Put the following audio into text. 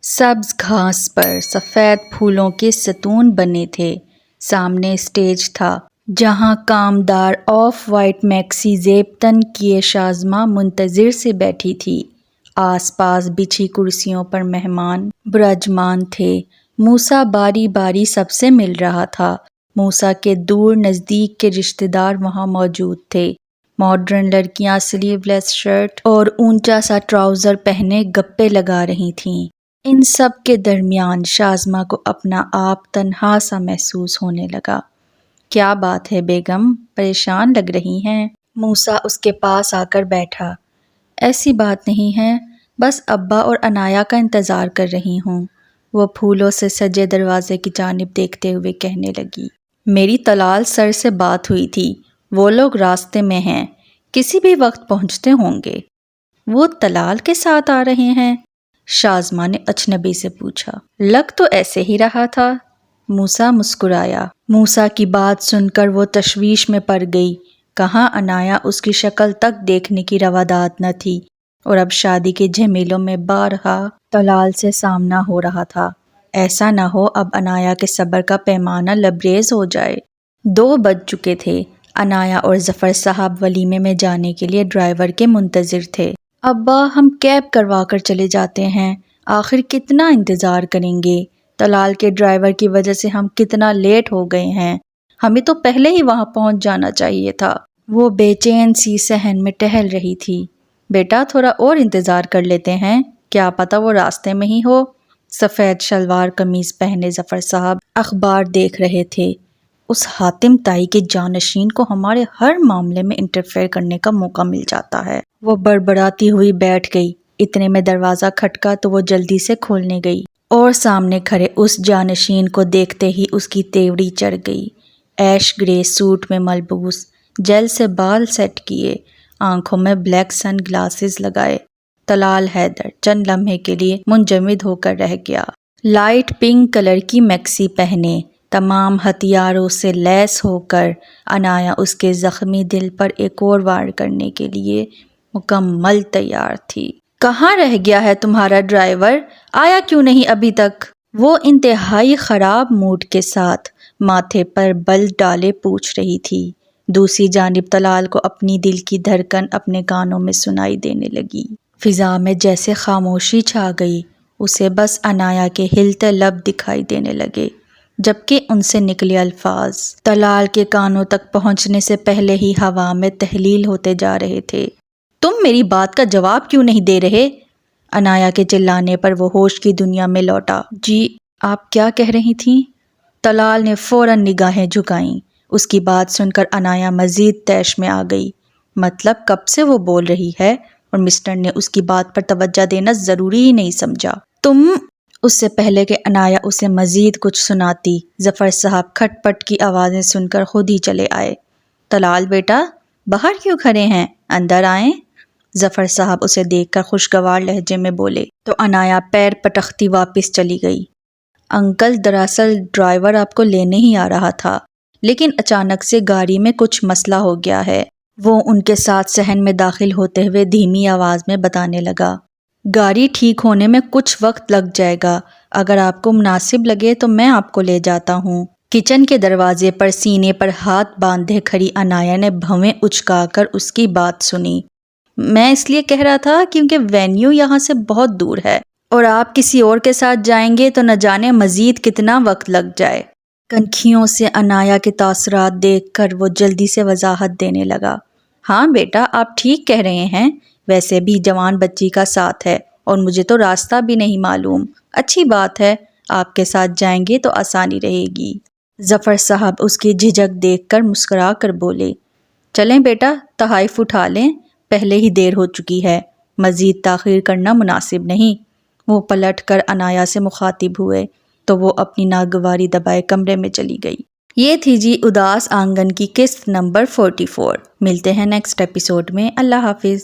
سبز گھاس پر سفید پھولوں کے ستون بنے تھے۔ سامنے اسٹیج تھا جہاں کامدار آف وائٹ میکسی زیب تن کیے شازماں منتظر سے بیٹھی تھی۔ آس پاس بچھی کرسیوں پر مہمان براجمان تھے۔ موسیٰ باری باری سب سے مل رہا تھا۔ موسیٰ کے دور نزدیک کے رشتہ دار وہاں موجود تھے۔ ماڈرن لڑکیاں سلیو لیس شرٹ اور اونچا سا ٹراؤزر پہنے گپے لگا رہی تھیں۔ ان سب کے درمیان شازماں کو اپنا آپ تنہا سا محسوس ہونے لگا۔ کیا بات ہے بیگم، پریشان لگ رہی ہیں؟ موسیٰ اس کے پاس آ کر بیٹھا۔ ایسی بات نہیں ہے، بس ابا اور عنایہ کا انتظار کر رہی ہوں، وہ پھولوں سے سجے دروازے کی جانب دیکھتے ہوئے کہنے لگی۔ میری طلال سر سے بات ہوئی تھی، وہ لوگ راستے میں ہیں، کسی بھی وقت پہنچتے ہوں گے۔ وہ طلال کے ساتھ آ رہے ہیں؟ شازماں نے اجنبی سے پوچھا۔ لگ تو ایسے ہی رہا تھا۔ موسیٰ مسکرایا۔ موسیٰ کی بات سن کر وہ تشویش میں پڑ گئی۔ کہاں عنایہ اس کی شکل تک دیکھنے کی رواداد نہ تھی، اور اب شادی کے جھمیلوں میں بارہا طلال سے سامنا ہو رہا تھا۔ ایسا نہ ہو اب عنایہ کے صبر کا پیمانہ لبریز ہو جائے۔ 2 بج چکے تھے۔ عنایہ اور ظفر صاحب ولیمے میں جانے کے لیے ڈرائیور کے منتظر تھے۔ ابا ہم کیب کروا کر چلے جاتے ہیں، آخر کتنا انتظار کریں گے؟ طلال کے ڈرائیور کی وجہ سے ہم کتنا لیٹ ہو گئے ہیں، ہمیں تو پہلے ہی وہاں پہنچ جانا چاہیے تھا۔ وہ بے چین سی صحن میں ٹہل رہی تھی۔ بیٹا تھوڑا اور انتظار کر لیتے ہیں، کیا پتہ وہ راستے میں ہی ہو۔ سفید شلوار قمیض پہنے ظفر صاحب اخبار دیکھ رہے تھے۔ اس حاتم طائی کے جانشین کو ہمارے ہر معاملے میں انٹرفیئر کرنے کا موقع مل جاتا ہے۔ وہ بڑبڑاتی ہوئی بیٹھ گئی۔ اتنے میں دروازہ کھٹکا تو وہ جلدی سے کھولنے گئی، اور سامنے کھڑے اس جانشین کو دیکھتے ہی اس کی تیوری چڑھ گئی۔ ایش گرے سوٹ میں ملبوس، جیل سے بال سیٹ کیے، آنکھوں میں بلیک سن گلاسز لگائے، طلال حیدر چند لمحے کے لیے منجمد ہو کر رہ گیا۔ لائٹ پنک کلر کی میکسی پہنے، تمام ہتھیاروں سے لیس ہو کر عنایہ اس کے زخمی دل پر ایک اور وار کرنے کے لیے مکمل تیار تھی۔ کہاں رہ گیا ہے تمہارا ڈرائیور؟ آیا کیوں نہیں ابھی تک؟ وہ انتہائی خراب موڈ کے ساتھ ماتھے پر بل ڈالے پوچھ رہی تھی۔ دوسری جانب طلال کو اپنی دل کی دھڑکن اپنے کانوں میں سنائی دینے لگی۔ فضا میں جیسے خاموشی چھا گئی، اسے بس عنایہ کے ہلتے لب دکھائی دینے لگے، جبکہ ان سے نکلے الفاظ طلال کے کانوں تک پہنچنے سے پہلے ہی ہوا میں تحلیل ہوتے جا رہے تھے۔ تم میری بات کا جواب کیوں نہیں دے رہے؟ عنایہ کے چلانے پر وہ ہوش کی دنیا میں لوٹا۔ جی آپ کیا کہہ رہی تھیں؟ طلال نے فوراً نگاہیں جھکائیں۔ اس کی بات سن کر عنایہ مزید طیش میں آ گئی۔ مطلب کب سے وہ بول رہی ہے اور مسٹر نے اس کی بات پر توجہ دینا ضروری ہی نہیں سمجھا۔ تم… اس سے پہلے کہ عنایہ اسے مزید کچھ سناتی، ظفر صاحب کھٹ پٹ کی آوازیں سن کر خود ہی چلے آئے۔ طلال بیٹا، باہر کیوں کھڑے ہیں؟ اندر آئیں۔ ظفر صاحب اسے دیکھ کر خوشگوار لہجے میں بولے تو عنایہ پیر پٹکتی واپس چلی گئی۔ انکل دراصل ڈرائیور آپ کو لینے ہی آ رہا تھا، لیکن اچانک سے گاڑی میں کچھ مسئلہ ہو گیا ہے، وہ ان کے ساتھ صحن میں داخل ہوتے ہوئے دھیمی آواز میں بتانے لگا۔ گاڑی ٹھیک ہونے میں کچھ وقت لگ جائے گا، اگر آپ کو مناسب لگے تو میں آپ کو لے جاتا ہوں۔ کچن کے دروازے پر سینے پر ہاتھ باندھے کھڑی عنایہ نے بھویں اچکا کر اس کی بات سنی۔ میں اس لیے کہہ رہا تھا کیونکہ وینیو یہاں سے بہت دور ہے، اور آپ کسی اور کے ساتھ جائیں گے تو نہ جانے مزید کتنا وقت لگ جائے۔ کنکھیوں سے عنایہ کے تاثرات دیکھ کر وہ جلدی سے وضاحت دینے لگا۔ ہاں بیٹا، آپ ٹھیک کہہ رہے ہیں، ویسے بھی جوان بچی کا ساتھ ہے اور مجھے تو راستہ بھی نہیں معلوم۔ اچھی بات ہے، آپ کے ساتھ جائیں گے تو آسانی رہے گی۔ ظفر صاحب اس کی جھجک دیکھ کر مسکرا کر بولے، چلیں بیٹا، تحائف اٹھا لیں، پہلے ہی دیر ہو چکی ہے، مزید تاخیر کرنا مناسب نہیں۔ وہ پلٹ کر عنایہ سے مخاطب ہوئے تو وہ اپنی ناگواری دبائے کمرے میں چلی گئی۔ یہ تھی جی اداس آنگن کی قسط نمبر 44۔ ملتے ہیں نیکسٹ ایپیسوڈ میں۔ اللہ حافظ۔